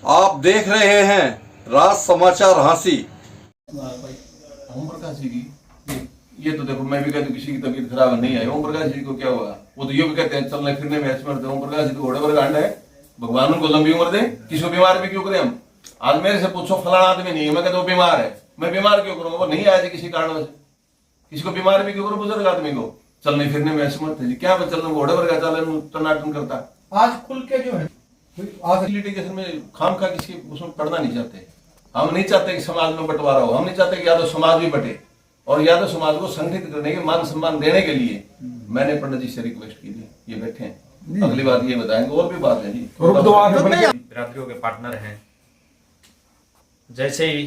आप देख रहे हैं राज समाचार हांसी। ओम प्रकाश जी की ये तो देखो, मैं भी कहती हूँ किसी की तबीयत खराब नहीं आई। ओम प्रकाश जी को क्या हुआ? वो तो ये भी कहते हैं चलने फिरने में एक्सपर्ट है। ओम प्रकाश जी तो घोड़े पर गांड है। भगवान उनको लंबी उम्र दे। किसी को बीमार भी क्यों करें हम? आज मेरे से पूछो फलाना आदमी नहीं है, मैं कहता हूँ बीमार है, मैं बीमार क्यों करूंगा? वो नहीं आया जी किसी कारण से। किसी को बीमार भी क्यों करो? बुजुर्ग आदमी को चलने फिरने में असमर्थ है जी, क्या चलना घोड़े पर का चालन टनाटन करता। आज खुल के जो है आज लिटिगेशन में खाम खा किसी उसमें पढ़ना नहीं चाहते। हम नहीं चाहते कि समाज में बंटवारा हो, हम नहीं चाहते कि यादव समाज भी बटे। और यादव समाज को संगठित करने के, मान सम्मान देने के लिए मैंने पंडित जी से रिक्वेस्ट की थी, ये बैठे हैं, अगली बात ये बताएंगे। और भी बात है जी, बिरादरियों के पार्टनर हैं। जैसे ही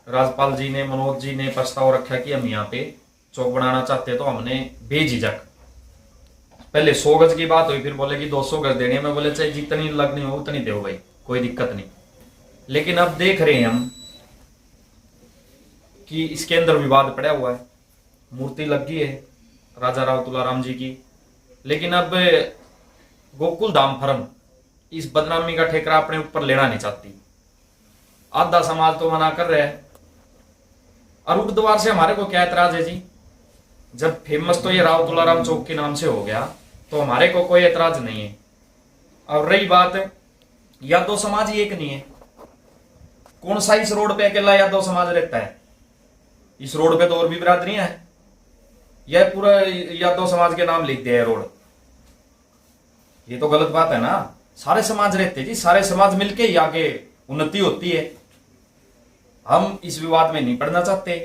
राजपाल जी ने, मनोज जी ने प्रस्ताव रखा कि हम यहाँ पे चौक बनाना चाहते हैं, तो हमने बेझिझक, पहले 100 गज की बात हुई, फिर बोले कि 200 गज देने में, बोले चाहे जितनी लगनी हो उतनी दो भाई, कोई दिक्कत नहीं। लेकिन अब देख रहे हैं हम कि इसके अंदर विवाद पड़ा हुआ है। मूर्ति लग गई है राजा राव तुलाराम जी की, लेकिन अब गोकुल धाम फर्म इस बदनामी का ठेकरा अपने ऊपर लेना नहीं चाहती। आधा समाज तो मना कर रहा है। और उर्दवार से हमारे को क्या ऐतराज है जी? जब फेमस तो ये राव तुलाराम चौक के नाम से हो गया, तो हमारे को कोई ऐतराज नहीं है। और रही बात, यादव समाज ही एक नहीं है। कौन सा इस रोड पे अकेला यादव समाज रहता है? इस रोड पे तो और भी बिरादरियां हैं। यह पूरा यादव समाज के नाम लिख दिया है रोड, ये तो गलत बात है ना। सारे समाज रहते जी, सारे समाज मिलके ही आगे उन्नति होती है। हम इस विवाद में नहीं पड़ना चाहते।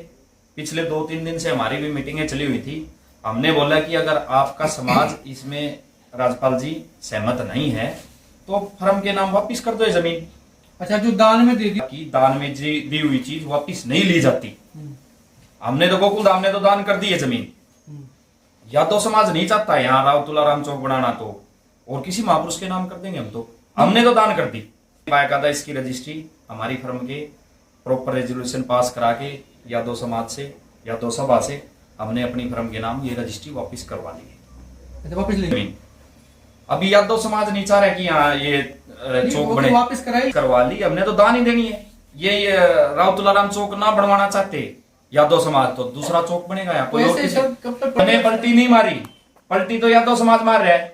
पिछले 2-3 दिन से हमारी भी मीटिंगें चली हुई थी। हमने बोला कि अगर आपका समाज इसमें राजपाल जी सहमत नहीं है तो फर्म के नाम वापिस कर दो ये जमीन। अच्छा, जो दान में दे दी कि दान में दी हुई चीज वापिस नहीं ली जाती। हमने तो गोकुल धाम ने तो दान कर दी है जमीन। यादव समाज नहीं चाहता यहाँ राव तुलाराम चौक बनाना, तो और किसी महापुरुष के नाम कर देंगे हम तो। हमने तो दान कर दी। बाकायदा इसकी रजिस्ट्री हमारी फर्म के प्रॉपर रेजोल्यूशन पास करा के यादव समाज से, यादव सभा से हमने अपनी फर्म के नाम ये रजिस्ट्री वापस करवा ली है। अच्छा, वापस ले जमीन अभी यादव समाज नहीं चाह रहा कि यहाँ ये चौक बने, वापस करवा ली। हमने तो दान ही देनी है। ये राव तुलाराम चौक ना बनवाना चाहते यादव समाज, तो दूसरा चौक बनेगा यहाँ। कोई मैंने पलटी नहीं मारी, पलटी तो यादव समाज मार रहा है।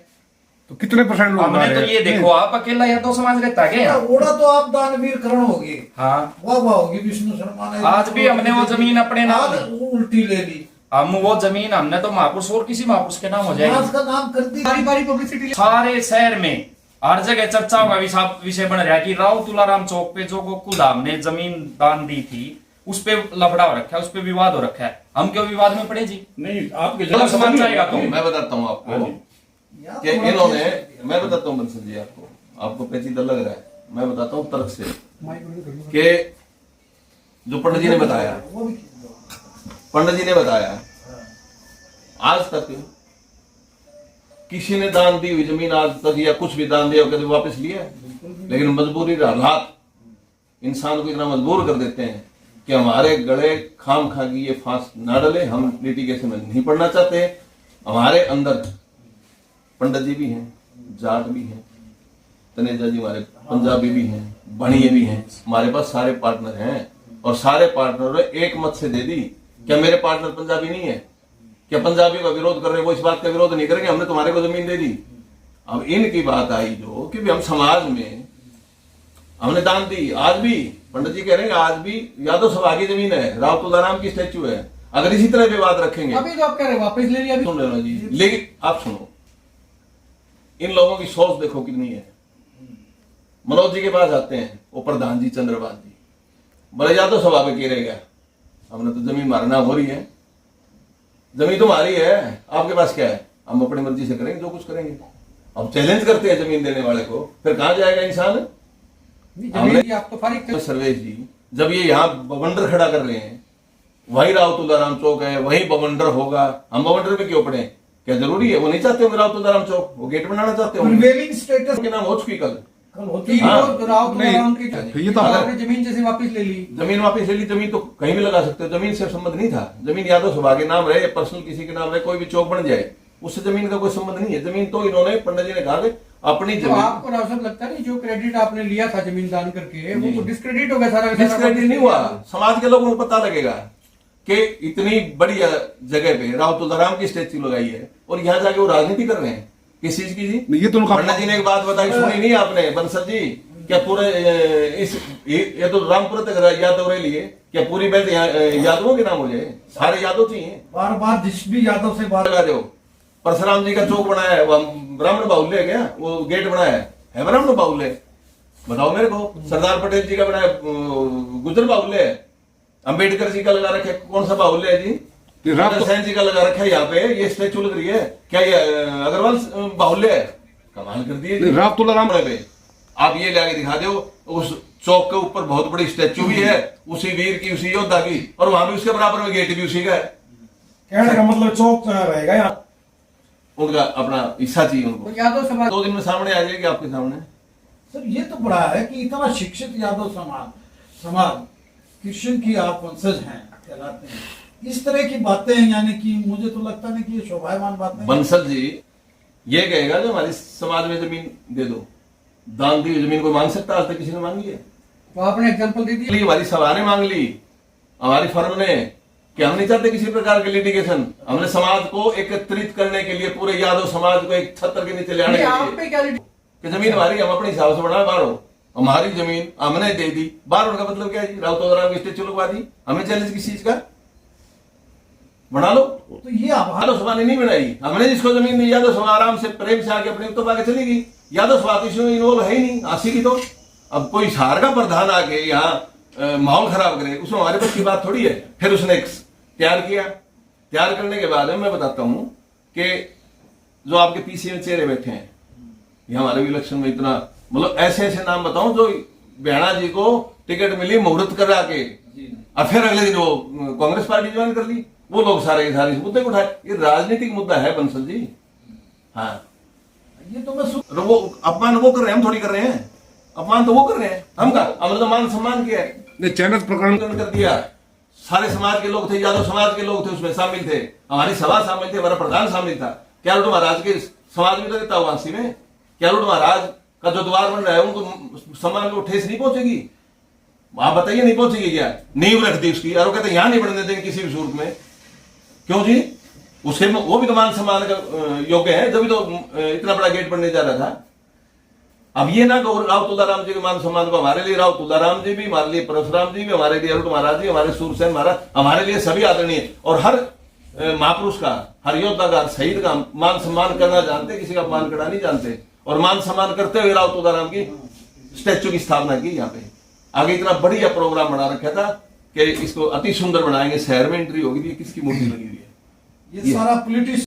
तो कितने परसेंट लोग हमने तो ये देखो, आप अकेला यादव समाज रहता है क्या? ओड़ा तो आप दानवीर करण होगी। हाँ, वाह वाह होगी, विष्णु शर्मा ने आज भी हमने वो जमीन अपने नाम, उल्टी ले ली। हम वो जमीन हमने तो महापुरुष और किसी महापुरुष के नाम हो जाएगी। का नाम कर दी, बारी बारी पब्लिसिटी। सारे शहर में हर जगह चर्चाओं का विषय बन रहा है कि राव तुलाराम चौक पे जो गोकुल धाम ने जमीन दान दी थी, उस पे लफड़ा हो रखा है, उस पे विवाद हो रखा है। हम क्यों विवाद में पड़े जी? नहीं, आपके समाज चाहेगा तो मैं बताता हूँ आपको कि इन्होंने, मैं बताता हूँ बंसल जी, आपको पेचीदा लग रहा है, मैं बताता हूँ तर्क से कि जो पंडित जी ने बताया, पंडित जी ने बताया, आज तक किसी ने दान दी हुई जमीन आज तक या कुछ भी दान दिया कभी वापस लिया? लेकिन मजबूरी हालात इंसान को इतना मजबूर कर देते हैं कि हमारे गले खाम खा की ये फांस ना डले। हम लिटिगेशन में नहीं पढ़ना चाहते। हमारे अंदर पंडित जी भी हैं, जाट भी हैं, तनेजा जी हमारे पंजाबी भी हैं, बणिये भी हैं। हमारे पास सारे पार्टनर हैं और सारे पार्टनर ने एक मत से दे दी। क्या मेरे पार्टनर पंजाबी नहीं है? क्या पंजाबी का विरोध कर रहे हैं? वो इस बात का विरोध नहीं करेंगे, हमने तुम्हारे को जमीन दे दी। अब इनकी बात आई जो कि हम समाज में हमने दान दी। आज भी पंडित जी कह रहे हैं आज भी यादव सभा की जमीन है, राव तुलाराम की स्टैचू है। अगर इसी तरह विवाद रखेंगे, अभी तो आप कह रहे हैं वापस ले लिया। सुन रहे हो जी, लेकिन आप सुनो, इन लोगों की सोच देखो कितनी है। मनोज जी के पास आते हैं, वो प्रधान जी चंद्रबास जी, बोले यादव सभा पे गिरे गया, हमने तो जमीन मारना हो रही है, जमीन तो हमारी है, आपके पास क्या है? हम अपनी मर्जी से करेंगे जो कुछ करेंगे। अब चैलेंज करते हैं जमीन देने वाले को, फिर कहां जाएगा इंसान? आप तो सर्वेश जी, जब ये यहाँ बवंडर खड़ा कर रहे हैं, वही राव तुलाराम चौक है, वही बवंडर होगा, हम बवंडर पे क्यों पड़े? क्या जरूरी है? वो नहीं चाहते होंगे राव तुलाराम चौक, वो गेट बनाना चाहते होंगे। स्टेटस के नाम हो चुकी कल होती है। राव तुलाराम की ये तो आपने जमीन जैसे वापस ले ली, जमीन वापस ले ली। जमीन तो कहीं भी लगा सकते हो, जमीन से संबंध नहीं था। जमीन यादव सभा के नाम रहे, पर्सनल किसी के नाम रहे, कोई भी चौक बन जाए, उससे जमीन का कोई संबंध नहीं है। जमीन तो इन्होंने पंडित जी ने कहा अपनी तो जमीन आपको राव साहब लगता नहीं जो क्रेडिट आपने लिया था जमीन दान करके वो डिस्क्रेडिट हो गया सारा का सारा? डिस्क्रेडिट नहीं हुआ, समाज के लोगों को पता लगेगा कि इतनी बड़ी जगह पे राव तुलाराम की स्टेच्यू लगाई है और यहाँ जाके वो राजनीति कर रहे हैं किस चीज की जी? नहीं, ये तो उनका पन्ना जी ने एक बात बताई, सुनी नहीं आपने बंसल जी? क्या पूरे ये तो रामपुर तक यादव रह लिए, क्या पूरी बेल्ट यादवों के नाम हो जाए? सारे यादव चाहिए। बार बार जिस भी यादव से बात लगा दो, परशुराम जी का चौक बनाया है, वो ब्राह्मण बाहुल्य है क्या? वो गेट बनाया है ब्राह्मण बाहुल्य? बताओ मेरे को। सरदार पटेल जी का बनाया गुजर बाहुल्य है। अंबेडकर जी का लगा रखे कौन सा बाहुल्य है जी? राम सैन जी का लगा रखा है यहाँ पे, ये स्टेचू लग रही है क्या? ये अग्रवाल बाहुल्य है? कमाल कर दिए राम तुलाराम पे। आप ये लाके दिखा दो, उस चौक के ऊपर बहुत बड़ी स्टेचू भी है उसी वीर की, उसी योद्धा की, और वहां भी उसके बराबर में गेट भी उसी का है। कहने का मतलब चौक रहेगा यहाँ। उनका अपना हिस्सा चाहिए वो उनको। यादव समाज 2 दिन में सामने आ जाएगी आपके सामने। सर ये तो बड़ा है कि इतना शिक्षित यादव समाज कृष्ण की आप वंशज हैं, कहलाते हैं, इस तरह की बातें यानी कि मुझे तो लगता नहीं कि ये शोभायमान बातें। बंसल जी ये कहेगा जो हमारी समाज में जमीन दे दो, दान दी हुई जमीन को मांग सकता? आज तक किसी ने मांगी है? तो आपने एग्जांपल दे दिया। हमारी सभा ने मांग ली, हमारी फर्म ने, कि हम नहीं चाहते किसी प्रकार की लिटिगेशन। हमने समाज को एकत्रित करने के लिए, पूरे यादव समाज को एक छत्र के नीचे ले आने नहीं, के आप लिए पे क्या कि जमीन हमारी, हम अपने हिसाब से बढ़ा बारो, हमारी जमीन हमने दे दी। बार का मतलब क्या है? राव तुलाराम की स्टेचू लगवा दी, हमें चैलेंज किस चीज का? बना लो। तो ये आभार यादव सभा ने नहीं बनाई, हमने जिसको जमीन दी यादव सभा आराम से प्रेम से आके अपनी उत्तर आगे चली गई। यादव सभा इसमें इन्वॉल्व है ही नहीं, आशी की तो। अब कोई शहर का प्रधान आके यहाँ माहौल खराब करे, उसमें हमारे पास की बात थोड़ी है। फिर उसने एक तैयार किया, तैयार करने के बाद मैं बताता हूं कि जो आपके पीछे में चेहरे बैठे हैं, ये हमारे भी इलेक्शन में इतना, मतलब ऐसे ऐसे नाम बताऊं जो बेहना जी को टिकट मिली मुहूर्त करा के, और फिर अगले दिन वो कांग्रेस पार्टी ज्वाइन कर ली। वो लोग सारे के सारे इस मुद्दे को उठाए। ये राजनीतिक मुद्दा है बंसल जी। हाँ, ये तो मैं और वो अपमान वो कर रहे हैं, हम थोड़ी कर रहे हैं। अपमान तो वो कर रहे हैं, हम का हमने तो मान सम्मान किया है। ने चैनल प्रकरण कर दिया, सारे समाज के लोग थे, यादव समाज के लोग थे उसमें शामिल थे, हमारी सभा शामिल थे, हमारा प्रधान शामिल था। क्या लुट महाराज के समाज में तो रहता वासी में, क्या लुट महाराज का जो द्वार बन रहा है उनको सम्मान को ठेस नहीं पहुंचेगी? आप बताइए, नहीं पहुंचेगी क्या? नींव रख दी उसकी, और वो कहते यहां नहीं बढ़ने देंगे किसी भी सूरत में। क्यों जी? उसके वो भी तो मान सम्मान का योग्य है, जब भी तो इतना बड़ा गेट बनने जा रहा था। अब ये ना कहो राव तुलाराम जी के मान सम्मान को, हमारे लिए राव तुलाराम जी भी, हमारे लिए परशुराम जी भी, हमारे लिए अरुण महाराज जी, हमारे सूरसेन महाराज, हमारे लिए सभी आदरणीय, और हर महापुरुष का, हर योद्धा का, हर शहीद का मान सम्मान करना जानते, किसी का अपमान करना नहीं जानते। और मान सम्मान करते हुए राव तुलाराम की स्टैच्यू की स्थापना की यहाँ पे। आगे इतना बढ़िया प्रोग्राम बना रखा था कि इसको अति सुंदर बनाएंगे, शहर में एंट्री होगी, किसकी मूर्ति लगी हुई है। ये सारा पॉलिटिक्स